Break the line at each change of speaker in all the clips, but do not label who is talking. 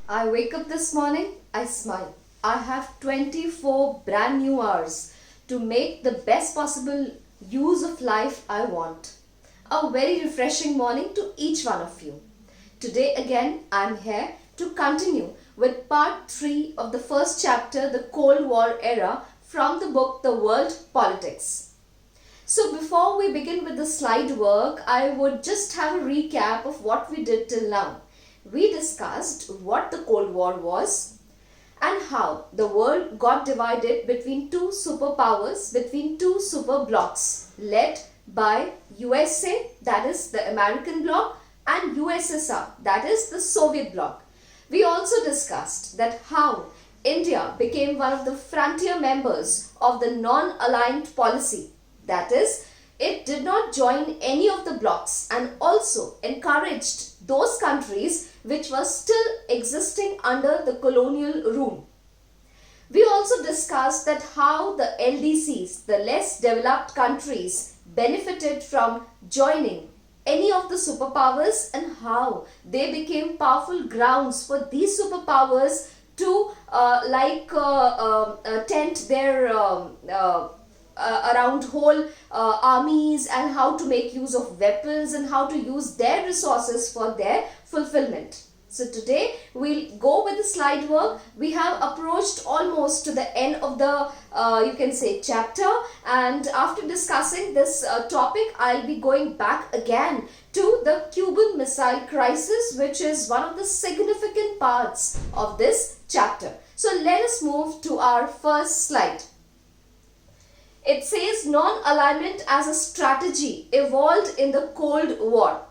I wake up this morning, I smile. I have 24 brand new hours to make the best possible use of life I want. A very refreshing morning to each one of you. Today again, I'm here to continue with part 3 of the first chapter, the Cold War era, from the book The World Politics. So before we begin with the slide work, I would just have a recap of what we did till now. We discussed what the Cold War was and how the world got divided between two superpowers, between two super blocs led by USA, that is the American bloc, and USSR, that is the Soviet bloc. We also discussed that how India became one of the frontier members of the non-aligned policy. That is, it did not join any of the blocs and also encouraged those countries which were still existing under the colonial rule. We also discussed that how the LDCs, the less developed countries, benefited from joining any of the superpowers and how they became powerful grounds for these superpowers to tent their around whole armies and how to make use of weapons and how to use their resources for their fulfillment. So today we'll go with the slide work. We have approached almost to the end of the you can say chapter, and after discussing this topic, I'll be going back again to the Cuban Missile Crisis, which is one of the significant parts of this chapter. So let us move to our first slide. It says non-alignment as a strategy evolved in the Cold War.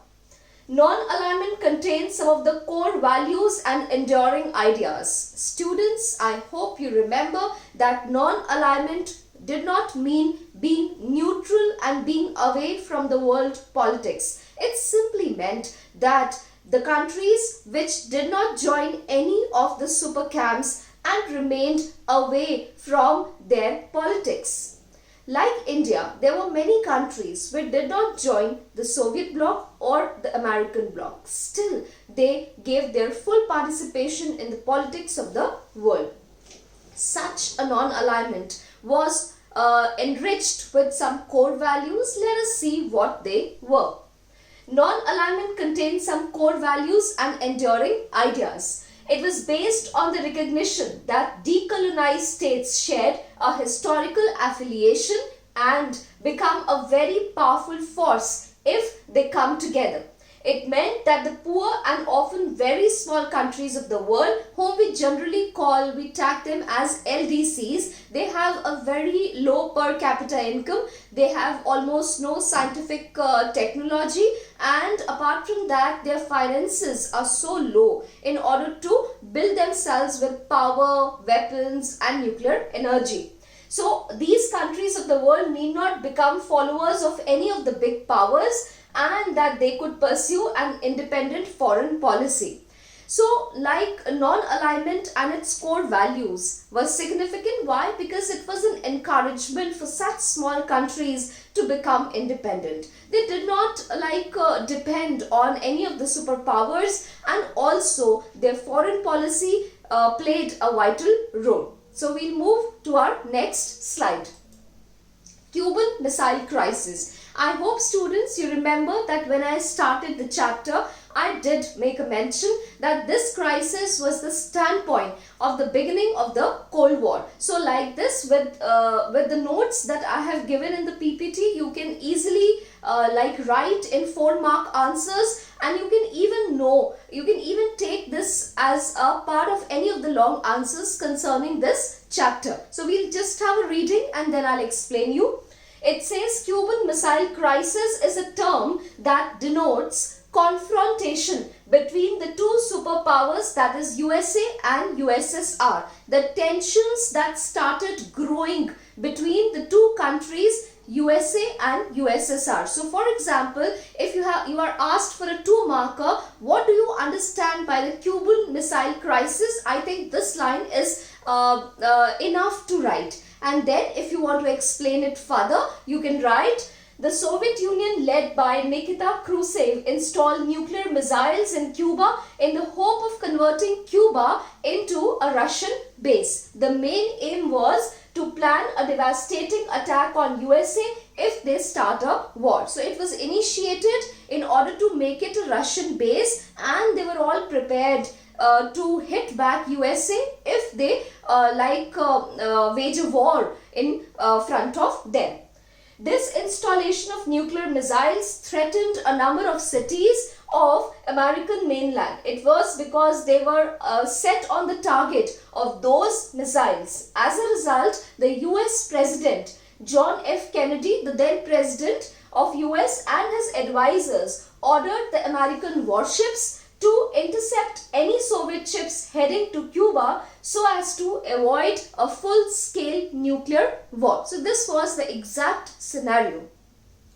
Non-alignment contains some of the core values and enduring ideas. Students, I hope you remember that non-alignment did not mean being neutral and being away from the world politics. It simply meant that the countries which did not join any of the super camps and remained away from their politics. Like India, there were many countries which did not join the Soviet bloc or the American bloc. Still, they gave their full participation in the politics of the world. Such a non-alignment was enriched with some core values. Let us see what they were. Non-alignment contains some core values and enduring ideas. It was based on the recognition that decolonized states shared a historical affiliation and become a very powerful force if they come together. It meant that the poor and often very small countries of the world, whom we generally we tag them as LDCs, they have a very low per capita income, they have almost no scientific technology, and apart from that, their finances are so low in order to build themselves with power, weapons and nuclear energy. So these countries of the world need not become followers of any of the big powers, and that they could pursue an independent foreign policy. So like non-alignment and its core values were significant. Why? Because it was an encouragement for such small countries to become independent. They did not depend on any of the superpowers, and also their foreign policy played a vital role. So we'll move to our next slide. Cuban Missile Crisis. I hope students you remember that when I started the chapter, I did make a mention that this crisis was the standpoint of the beginning of the Cold War. So like this, with the notes that I have given in the PPT, you can easily write in 4-mark answers, and you can even take this as a part of any of the long answers concerning this chapter. So we'll just have a reading and then I'll explain you. It says Cuban Missile Crisis is a term that denotes confrontation between the two superpowers, that is USA and USSR. The tensions that started growing between the two countries, USA and USSR. So for example, if you are asked for a 2-marker, what do you understand by the Cuban Missile Crisis? I think this line is enough to write. And then if you want to explain it further, you can write The Soviet Union, led by Nikita Khrushchev, installed nuclear missiles in Cuba in the hope of converting Cuba into a Russian base. The main aim was to plan a devastating attack on USA if they start a war. So it was initiated in order to make it a Russian base, and they were all prepared to hit back USA if they wage a war in front of them. This installation of nuclear missiles threatened a number of cities of American mainland. It was because they were set on the target of those missiles. As a result, the US President John F. Kennedy, the then President of US, and his advisors ordered the American warships to intercept any Soviet ships heading to Cuba so as to avoid a full-scale nuclear war. So this was the exact scenario.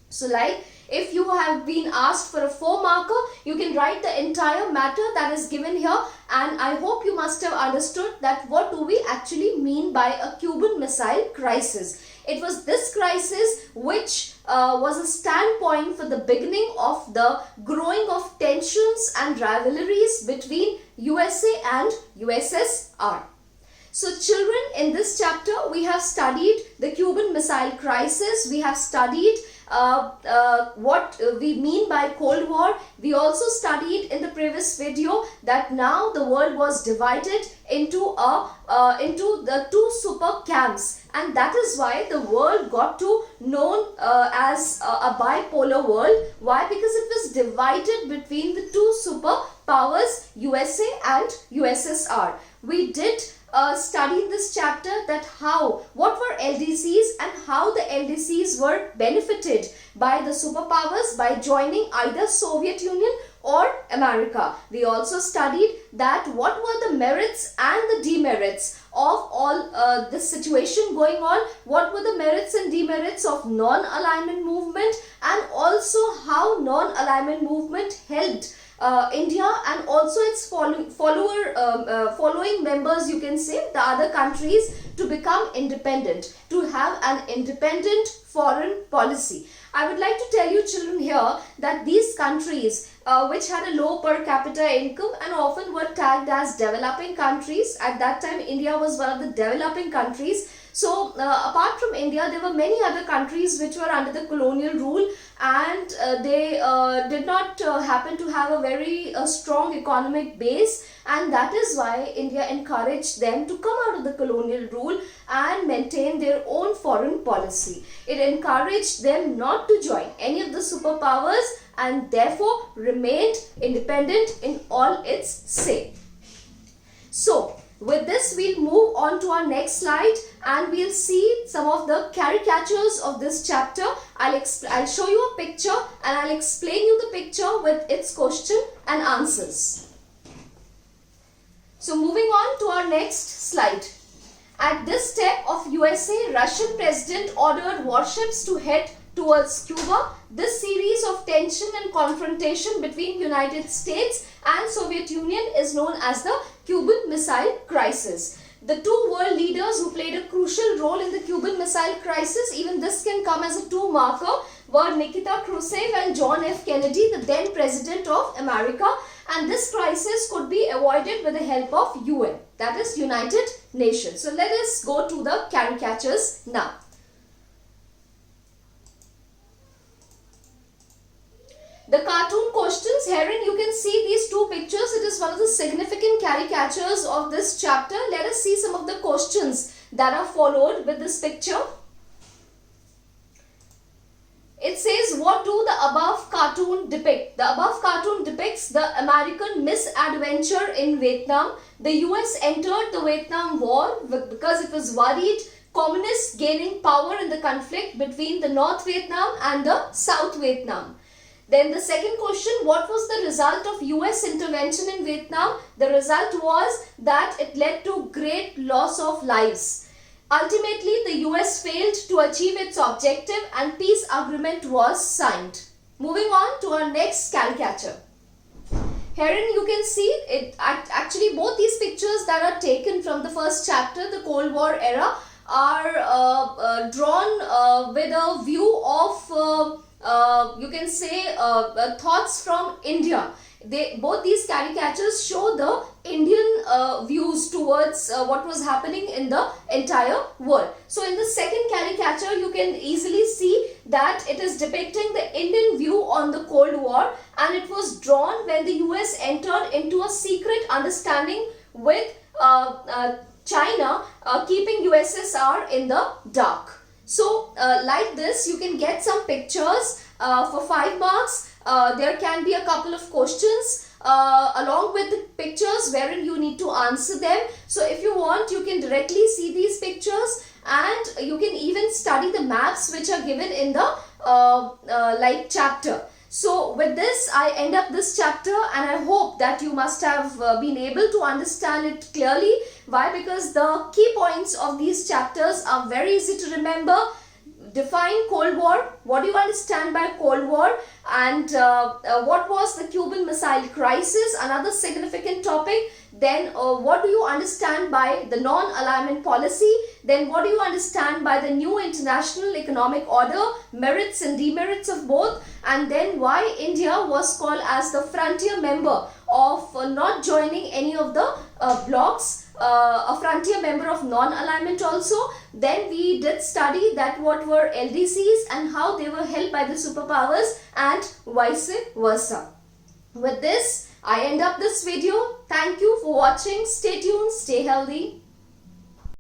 So like, if you have been asked for a 4 marker, you can write the entire matter that is given here, and I hope you must have understood that what do we actually mean by a Cuban Missile Crisis. It was this crisis which was a standpoint for the beginning of the growing of tensions and rivalries between USA and USSR. So children, in this chapter we have studied the Cuban Missile Crisis, we have studied what we mean by Cold War. We also studied in the previous video that now the world was divided into the 2 super camps, and that is why the world got to known as a bipolar world. Why? Because it was divided between the 2 super powers, USA and USSR. We did study in this chapter that what were LDCs and how the LDCs were benefited by the superpowers by joining either Soviet Union or America. We also studied that what were the merits and the demerits of all this situation going on, what were the merits and demerits of non-alignment movement, and also how non-alignment movement helped India and also its following members, you can say, the other countries, to become independent, to have an independent foreign policy. I would like to tell you children here that these countries which had a low per capita income and often were tagged as developing countries. At that time, India was one of the developing countries. So apart from India, there were many other countries which were under the colonial rule, and they did not happen to have a very strong economic base, and that is why India encouraged them to come out of the colonial rule and maintain their own foreign policy. It encouraged them not to join any of the superpowers and therefore remained independent in all its say. So with this, we'll move on to our next slide and we'll see some of the caricatures of this chapter. I'll show you a picture and I'll explain you the picture with its question and answers. So moving on to our next slide. At this step of USA, Russian President ordered warships to head towards Cuba. This series of tension and confrontation between United States and Soviet Union is known as the Cuban Missile Crisis. The two world leaders who played a crucial role in the Cuban Missile Crisis, even this can come as a 2 marker, were Nikita Khrushchev and John F. Kennedy, the then President of America, and this crisis could be avoided with the help of UN, that is United Nations. So let us go to the caricatures now. The cartoon questions, herein you can see these 2 pictures. It is one of the significant caricatures of this chapter. Let us see some of the questions that are followed with this picture. It says, what do the above cartoon depict? The above cartoon depicts the American misadventure in Vietnam. The US entered the Vietnam War because it was worried communists gaining power in the conflict between the North Vietnam and the South Vietnam. Then the second question, what was the result of US intervention in Vietnam? The result was that it led to great loss of lives. Ultimately, the US failed to achieve its objective and peace agreement was signed. Moving on to our next caricature. Herein you can see it. Actually, both these pictures that are taken from the first chapter, the Cold War era, are drawn with a view of you can say thoughts from India. Both these caricatures show the Indian views towards what was happening in the entire world. So in the second caricature, you can easily see that it is depicting the Indian view on the Cold War, and it was drawn when the US entered into a secret understanding with China, keeping USSR in the dark. So like this, you can get some pictures for 5 marks. There can be a couple of questions along with the pictures wherein you need to answer them. So if you want, you can directly see these pictures, and you can even study the maps which are given in the like chapter. So with this, I end up this chapter, and I hope that you must have been able to understand it clearly. Why? Because the key points of these chapters are very easy to remember. Define Cold War. What do you understand by Cold War? And what was the Cuban Missile Crisis? Another significant topic. Then what do you understand by the non-alignment policy? Then what do you understand by the new international economic order? Merits and demerits of both. And then why India was called as the frontier member of not joining any of the blocs. A frontier member of non-alignment also. Then we did study that what were LDCs and how they were held by the superpowers and vice versa. With this, I end up this video. Thank you for watching. Stay tuned, stay healthy.